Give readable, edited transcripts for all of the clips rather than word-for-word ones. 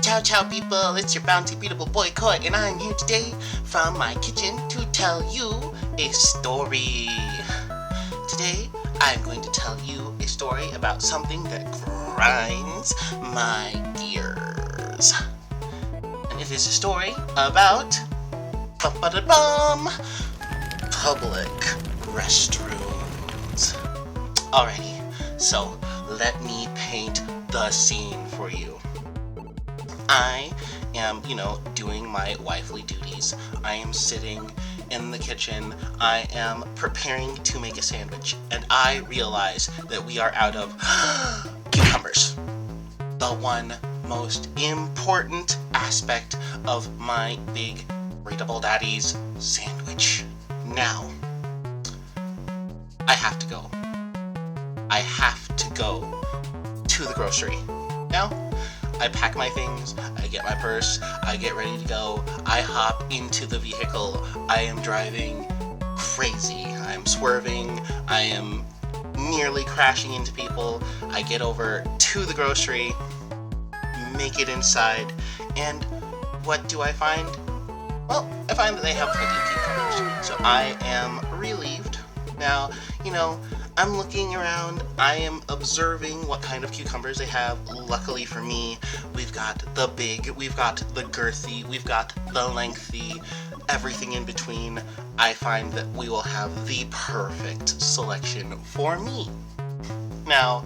Ciao ciao people, it's your bounty beatable boy Koi, and I'm here today from my kitchen to tell you a story. Today I'm going to tell you a story about something that grinds my gears. And it is a story about public restrooms. Alrighty, so let me paint the scene for you. I am, doing my wifely duties. I am sitting in the kitchen. I am preparing to make a sandwich, and I realize that we are out of cucumbers. The one most important aspect of my big Readable Daddy's sandwich. Now, I have to go. I have to go to the grocery. Now, I pack my things, I get my purse, I get ready to go, I hop into the vehicle, I am driving crazy, I'm swerving, I am nearly crashing into people, I get over to the grocery, make it inside, and what do I find? Well, I find that they have plenty of cucumbers, so I am relieved. Now, I'm looking around, I am observing what kind of cucumbers they have. Luckily for me, we've got the big, we've got the girthy, we've got the lengthy, everything in between. I find that we will have the perfect selection for me. Now,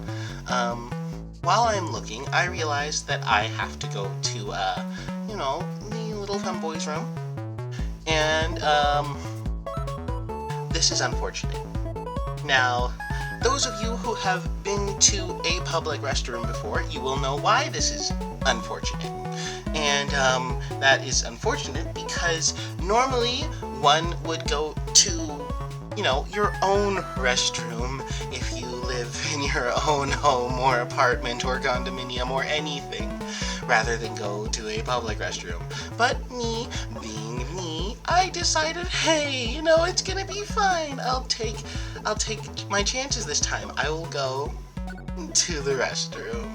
while I'm looking, I realize that I have to go to, the little femboy's room. And, this is unfortunate. Now, those of you who have been to a public restroom before, you will know why this is unfortunate. And that is unfortunate because normally one would go to, your own restroom if you live in your own home or apartment or condominium or anything, rather than go to a public restroom. But me, being me, I decided, hey, it's gonna be fine. I'll take my chances this time. I will go to the restroom.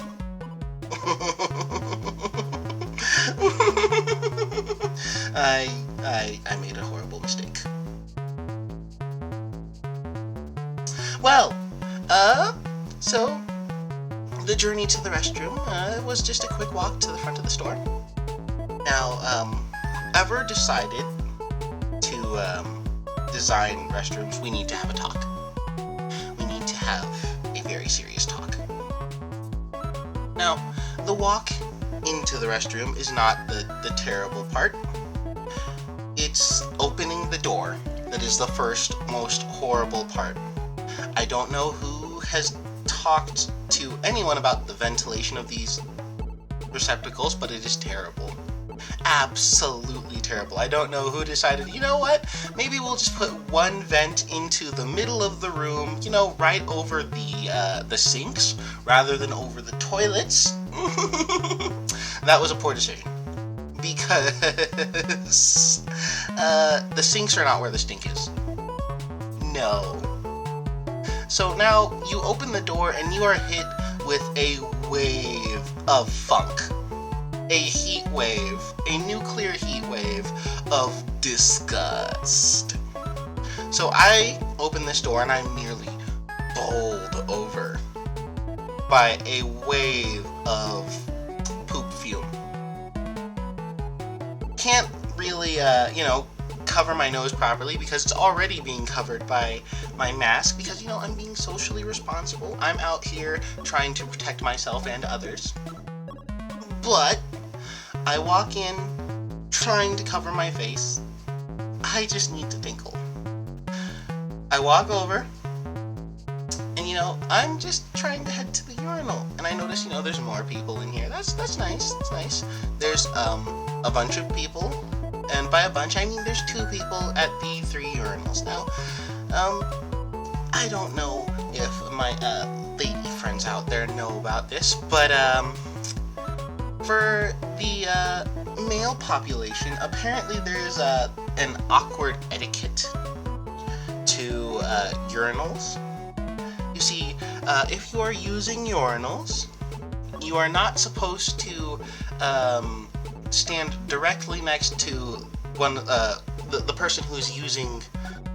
I made a horrible mistake. Well, so the journey to the restroom was just a quick walk to the front of the store. Now, ever decided to design restrooms, we need to have a talk. We need to have a very serious talk. Now, the walk into the restroom is not the terrible part. It's opening the door that is the first, most horrible part. I don't know who has talked to anyone about the ventilation of these receptacles, but it is terrible. Absolutely terrible. I don't know who decided, maybe we'll just put one vent into the middle of the room, right over the sinks, rather than over the toilets. That was a poor decision. Because the sinks are not where the stink is. No. So now you open the door and you are hit with a wave of funk. A heat wave, a nuclear heat wave of disgust. So I open this door and I'm nearly bowled over by a wave of poop fume. Can't really, cover my nose properly because it's already being covered by my mask because, I'm being socially responsible. I'm out here trying to protect myself and others. But I walk in trying to cover my face. I just need to tinkle. I walk over and, I'm just trying to head to the urinal. And I notice, there's more people in here. That's nice. That's nice. There's a bunch of people. And by a bunch, I mean there's 2 people at the 3 urinals. Now, I don't know if my lady friends out there know about this, but for the male population, apparently there's an awkward etiquette to urinals. You see, if you are using urinals, you are not supposed to stand directly next to the person who's using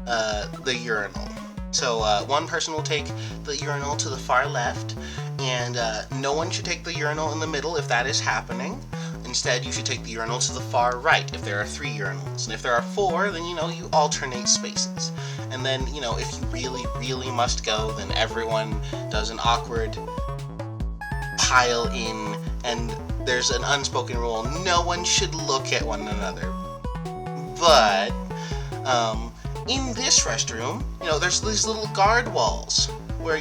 the urinal. So one person will take the urinal to the far left, and no one should take the urinal in the middle if that is happening. Instead, you should take the urinal to the far right if there are 3 urinals. And if there are 4, then, you alternate spaces. And then, if you really, really must go, then everyone does an awkward pile in, and there's an unspoken rule: no one should look at one another. But, in this restroom, there's these little guard walls where,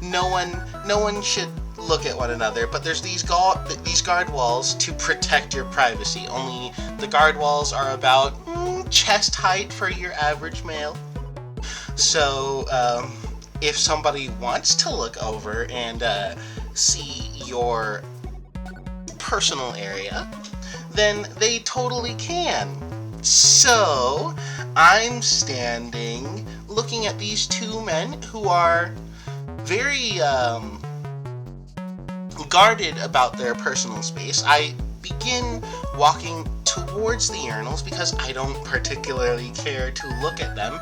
no one should look at one another, but there's these guard walls to protect your privacy. Only the guard walls are about chest height for your average male. So if somebody wants to look over and see your personal area, then they totally can. So I'm standing looking at these 2 men who are very guarded about their personal space. I begin walking towards the urinals because I don't particularly care to look at them,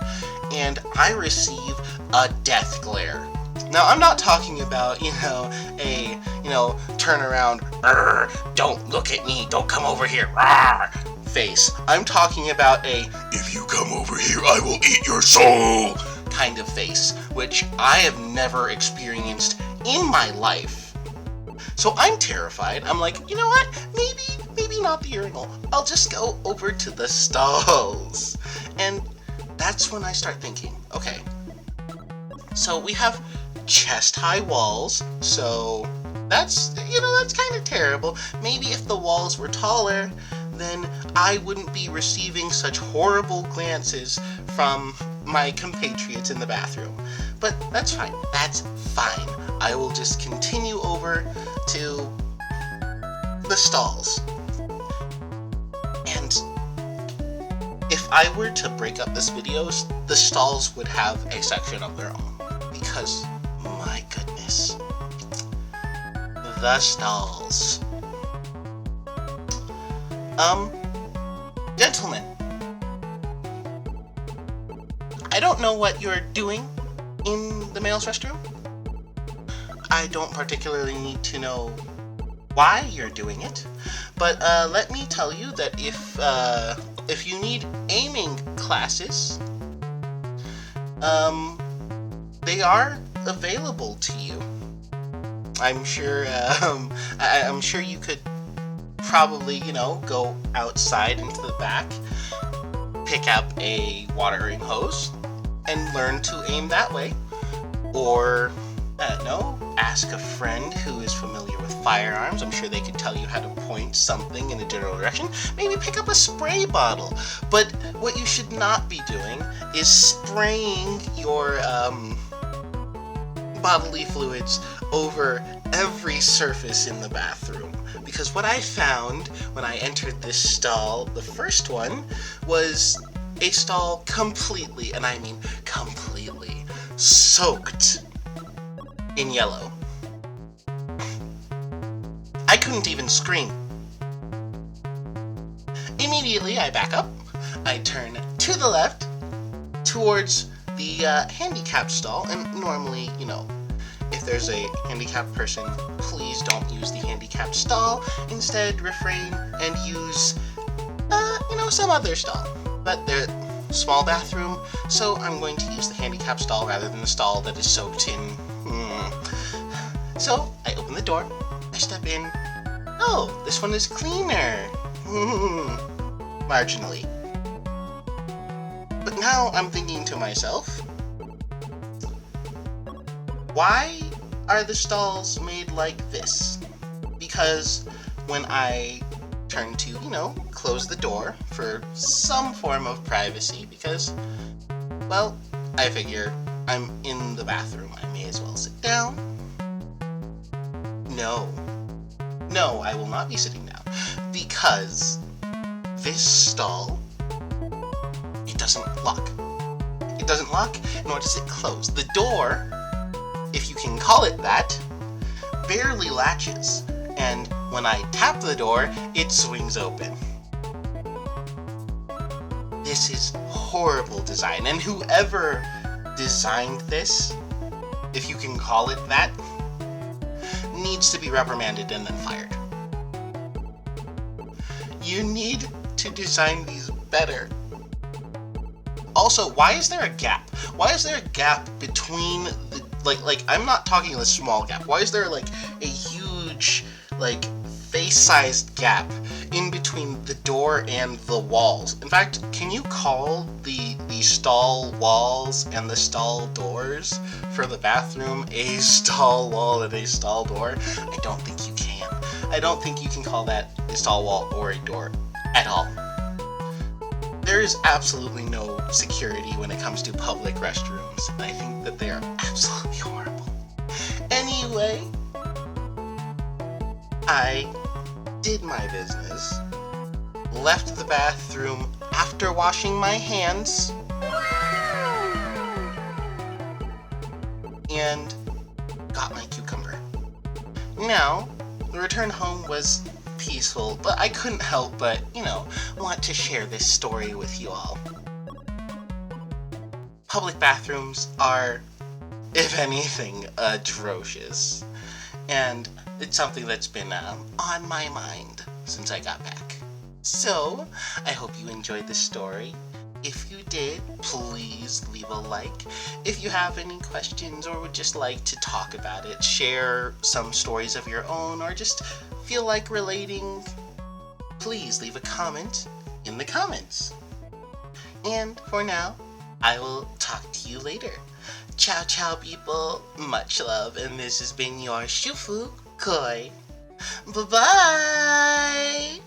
and I receive a death glare. Now, I'm not talking about, a turn around, don't look at me, don't come over here, face. I'm talking about a, if you come over here, I will eat your soul kind of face, which I have never experienced in my life. So I'm terrified. I'm like, you know what? Maybe not the urinal. I'll just go over to the stalls. And that's when I start thinking, okay, so we have chest-high walls, so that's kind of terrible. Maybe if the walls were taller, then I wouldn't be receiving such horrible glances from my compatriots in the bathroom. But that's fine. That's fine. I will just continue over to the stalls. And if I were to break up this video, the stalls would have a section of their own. Because, my goodness, the stalls. Gentlemen, I don't know what you're doing in the male's restroom. I don't particularly need to know why you're doing it, but let me tell you that if you need aiming classes, they are available to you. I'm sure you could probably, go outside into the back, pick up a watering hose, and learn to aim that way. Or, ask a friend who is familiar with firearms. I'm sure they could tell you how to point something in a general direction. Maybe pick up a spray bottle. But what you should not be doing is spraying your bodily fluids over every surface in the bathroom. Because what I found when I entered this stall, the first one, was a stall completely, and I mean completely, soaked in yellow. I couldn't even scream. Immediately, I back up. I turn to the left towards the handicapped stall, and normally, if there's a handicapped person, please don't use the handicapped stall. Instead, refrain and use, some other stall. But they're a small bathroom, so I'm going to use the handicapped stall rather than the stall that is soaked in. So, I open the door, I step in. Oh, this one is cleaner. Marginally. But now I'm thinking to myself, why are the stalls made like this? Because when I turn to, close the door for some form of privacy, because, well, I figure I'm in the bathroom, I may as well sit down. No, I will not be sitting down, because this stall doesn't lock. It doesn't lock, nor does it close. The door, if you can call it that, barely latches, and when I tap the door, it swings open. This is horrible design, and whoever designed this, if you can call it that, needs to be reprimanded and then fired. You need to design these better. Also, why is there a gap? Why is there a gap between the, like, I'm not talking a small gap. Why is there, like, a huge, like, face-sized gap in between the door and the walls? In fact, can you call the stall walls and the stall doors for the bathroom a stall wall and a stall door? I don't think you can. I don't think you can call that a stall wall or a door at all. There is absolutely no security when it comes to public restrooms, and I think that they are absolutely horrible. Anyway, I did my business, left the bathroom after washing my hands, and got my cucumber. Now, the return home was peaceful, but I couldn't help but, want to share this story with you all. Public bathrooms are, if anything, atrocious, and it's something that's been on my mind since I got back. So, I hope you enjoyed this story. If you did, please leave a like. If you have any questions or would just like to talk about it, share some stories of your own, or just feel like relating, please leave a comment in the comments. And for now, I will talk to you later. Ciao, ciao, people. Much love, and this has been your Shufu Koi. Bye-bye!